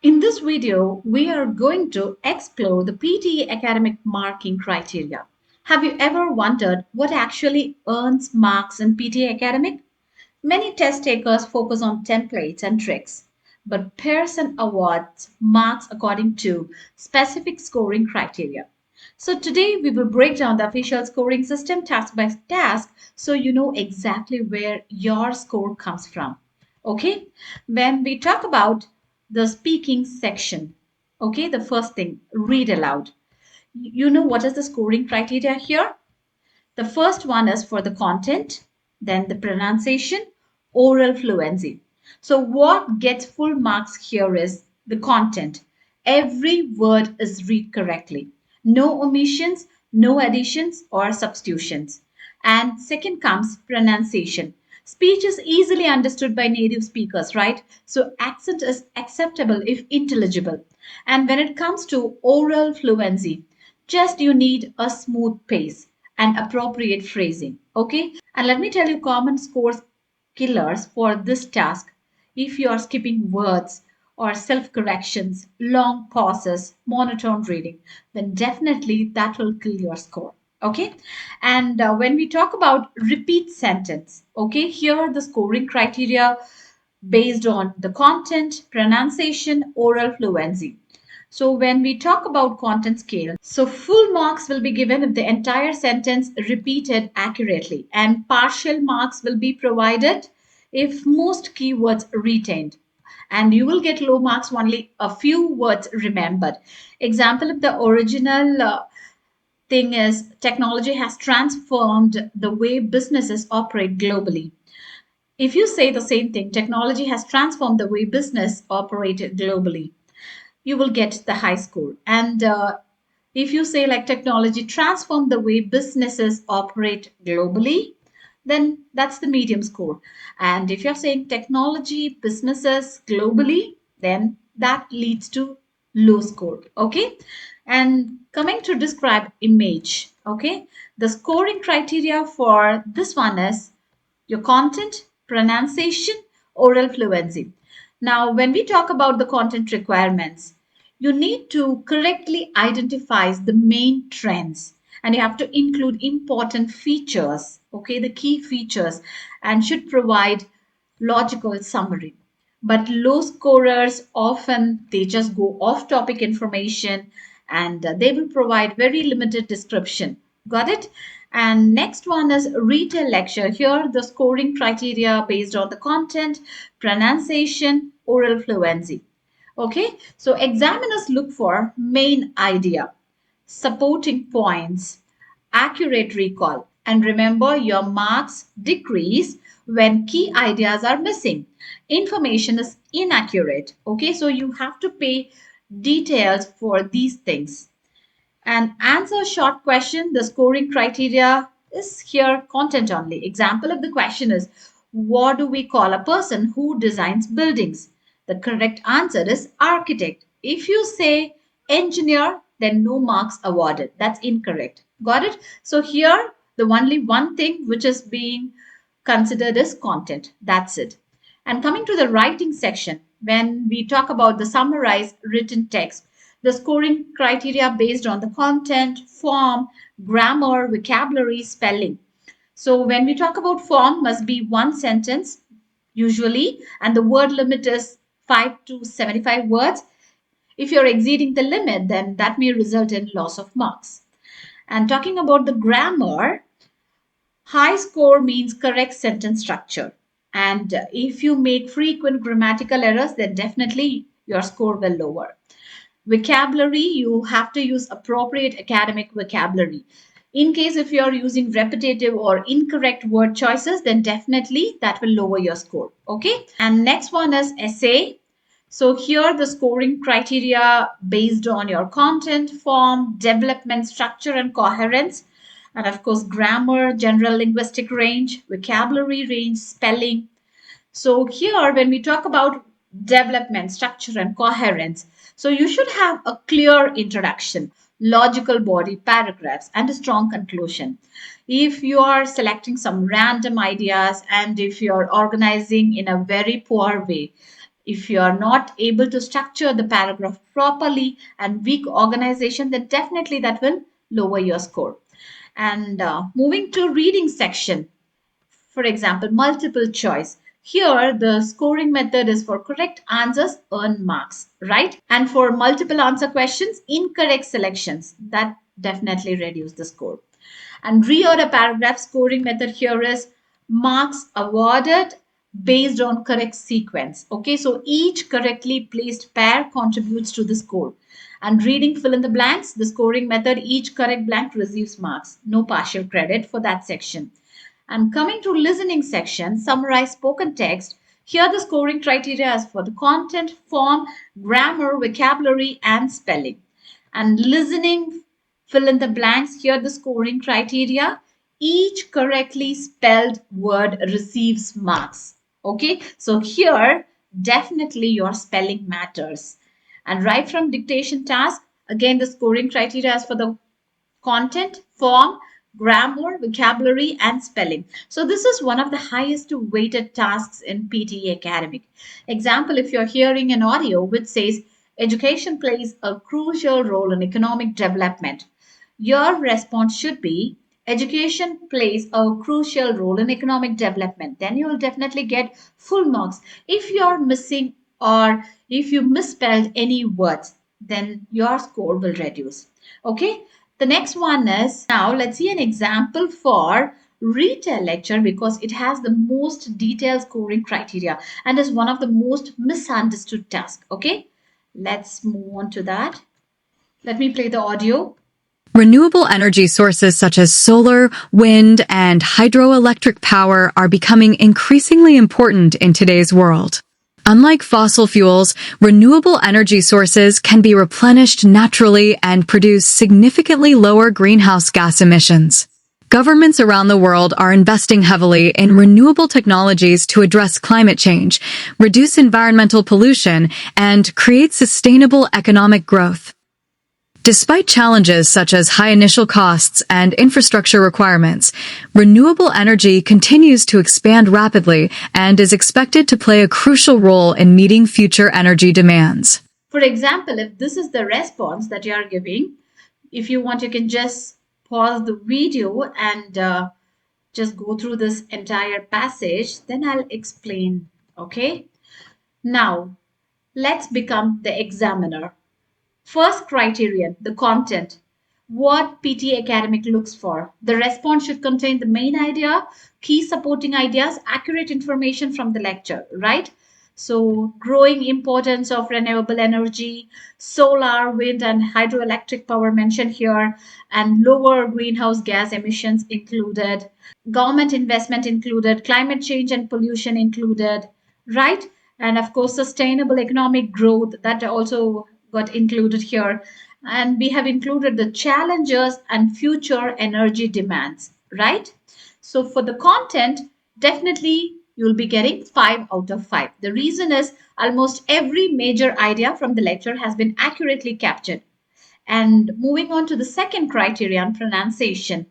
In this video, we are going to explore the PTE academic marking criteria. Have you ever wondered what actually earns marks in PTE academic? Many test takers focus on templates and tricks, but Pearson awards marks according to specific scoring criteria. So today we will break down the official scoring system task by task so you know exactly where your score comes from. Okay? When we talk about the speaking section, okay, the first thing, read aloud. You know what is the scoring criteria here? The first one is for the content, then the pronunciation, oral fluency. So, what gets full marks here is the content. Every word is read correctly. No omissions, no additions or substitutions. And second comes pronunciation. Speech is easily understood by native speakers, right? So accent is acceptable if intelligible. And when it comes to oral fluency, just you need a smooth pace and appropriate phrasing. Okay? And let me tell you common scores killers for this task. If you are skipping words or self corrections, long pauses, monotone reading, then definitely that will kill your score. Okay. And when we talk about repeat sentence, okay, here are the scoring criteria based on the content, pronunciation, oral fluency. So when we talk about content scale, so full marks will be given if the entire sentence repeated accurately, and partial marks will be provided if most keywords retained. And you will get low marks only a few words remembered. Example, if the original thing is technology has transformed the way businesses operate globally. If you say the same thing, technology has transformed the way business operated globally, you will get the high score. And if you say like technology transformed the way businesses operate globally, then that's the medium score. And if you're saying technology businesses globally, then that leads to low score. Okay. And coming to describe image, okay, the scoring criteria for this one is your content, pronunciation, oral fluency. Now, when we talk about the content requirements, you need to correctly identify the main trends and you have to include important features, okay, the key features, and should provide logical summary. But low scorers often they just go off topic information and they will provide very limited description. Got it? And next one is retail lecture. Here the scoring criteria based on the content, pronunciation, oral fluency. Okay, so examiners look for main idea, supporting points, accurate recall. And remember, your marks decrease when key ideas are missing. Information is inaccurate. Okay, so you have to pay details for these things. And answer short question, the scoring criteria is here content only. Example of the question is, what do we call a person who designs buildings? The correct answer is architect. If you say engineer, then no marks awarded. That's incorrect. Got it? So here, the only one thing which is being considered is content. That's it. And coming to the writing section, when we talk about the summarized written text, the scoring criteria based on the content, form, grammar, vocabulary, spelling. So when we talk about form, must be one sentence usually, and the word limit is 5 to 75 words. If you're exceeding the limit, then that may result in loss of marks. And talking about the grammar, high score means correct sentence structure. And if you make frequent grammatical errors, then definitely your score will lower. Vocabulary, you have to use appropriate academic vocabulary. In case if you're using repetitive or incorrect word choices, then definitely that will lower your score. Okay. And next one is essay. So here the scoring criteria based on your content, form, development, structure, and coherence. And of course, grammar, general linguistic range, vocabulary range, spelling. So here, when we talk about development, structure, and coherence, so you should have a clear introduction, logical body, paragraphs, and a strong conclusion. If you are selecting some random ideas and if you're organizing in a very poor way, If you are not able to structure the paragraph properly and weak organization, then definitely that will lower your score. And moving to reading section, for example, multiple choice. Here, the scoring method is for correct answers, earn marks, right? And for multiple answer questions, incorrect selections, that definitely reduce the score. And reorder paragraph scoring method here is marks awarded based on correct sequence. Okay, so each correctly placed pair contributes to the score. And reading fill in the blanks, the scoring method, each correct blank receives marks. No partial credit for that section. And coming to listening section, summarize spoken text. Here the scoring criteria is for the content, form, grammar, vocabulary, and spelling. And listening, fill in the blanks. Here the scoring criteria. Each correctly spelled word receives marks. Okay, so here definitely your spelling matters. And right from dictation task, again the scoring criteria is for the content, form, grammar, vocabulary, and spelling. So this is one of the highest weighted tasks in PTE academic. Example, if you're hearing an audio which says education plays a crucial role in economic development, your response should be education plays a crucial role in economic development. Then you will definitely get full marks. If you're missing or if you misspelled any words, then your score will reduce. Okay. The next one is now let's see an example for retail lecture because it has the most detailed scoring criteria and is one of the most misunderstood tasks. Okay. Let's move on to that. Let me play the audio. Renewable energy sources such as solar, wind, and hydroelectric power are becoming increasingly important in today's world. Unlike fossil fuels, renewable energy sources can be replenished naturally and produce significantly lower greenhouse gas emissions. Governments around the world are investing heavily in renewable technologies to address climate change, reduce environmental pollution, and create sustainable economic growth. Despite challenges such as high initial costs and infrastructure requirements, renewable energy continues to expand rapidly and is expected to play a crucial role in meeting future energy demands. For example, if this is the response that you are giving, if you want, you can just pause the video and just go through this entire passage. Then I'll explain. Okay. Now, let's become the examiner. First criterion, the content. What PT academic looks for. The response should contain the main idea, key supporting ideas, accurate information from the lecture, right? So, growing importance of renewable energy, solar, wind, and hydroelectric power mentioned here, and lower greenhouse gas emissions included, government investment included, climate change and pollution included, right? And of course, sustainable economic growth that also got included here. And we have included the challenges and future energy demands, right? So for the content, definitely you'll be getting 5 out of 5. The reason is almost every major idea from the lecture has been accurately captured. And moving on to the second criterion, pronunciation.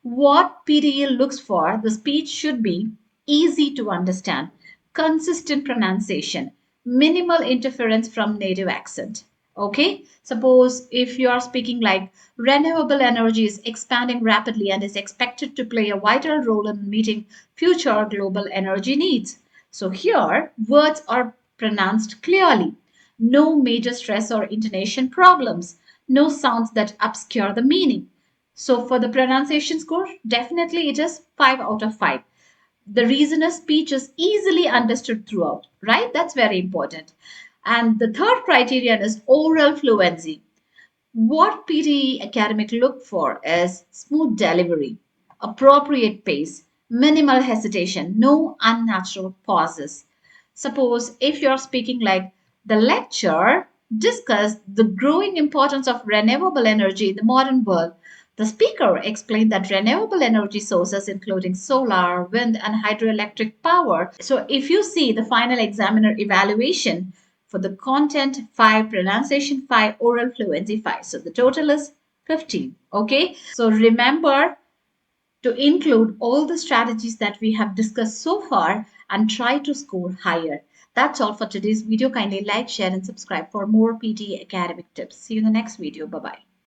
What PTE looks for, the speech should be easy to understand, consistent pronunciation, minimal interference from native accent. Okay, suppose if you are speaking like renewable energy is expanding rapidly and is expected to play a vital role in meeting future global energy needs. So here, words are pronounced clearly. No major stress or intonation problems. No sounds that obscure the meaning. So for the pronunciation score, definitely it is 5 out of 5. The reason is speech is easily understood throughout, right? That's very important. And the third criterion is oral fluency. What PTE academic look for is smooth delivery, appropriate pace, minimal hesitation, no unnatural pauses. Suppose if you're speaking like the lecture discussed the growing importance of renewable energy in the modern world. The speaker explained that renewable energy sources, including solar, wind, and hydroelectric power. So, if you see the final examiner evaluation for the content 5, pronunciation 5, oral fluency 5. So, the total is 15. Okay. So, remember to include all the strategies that we have discussed so far and try to score higher. That's all for today's video. Kindly like, share, and subscribe for more PTE academic tips. See you in the next video. Bye bye.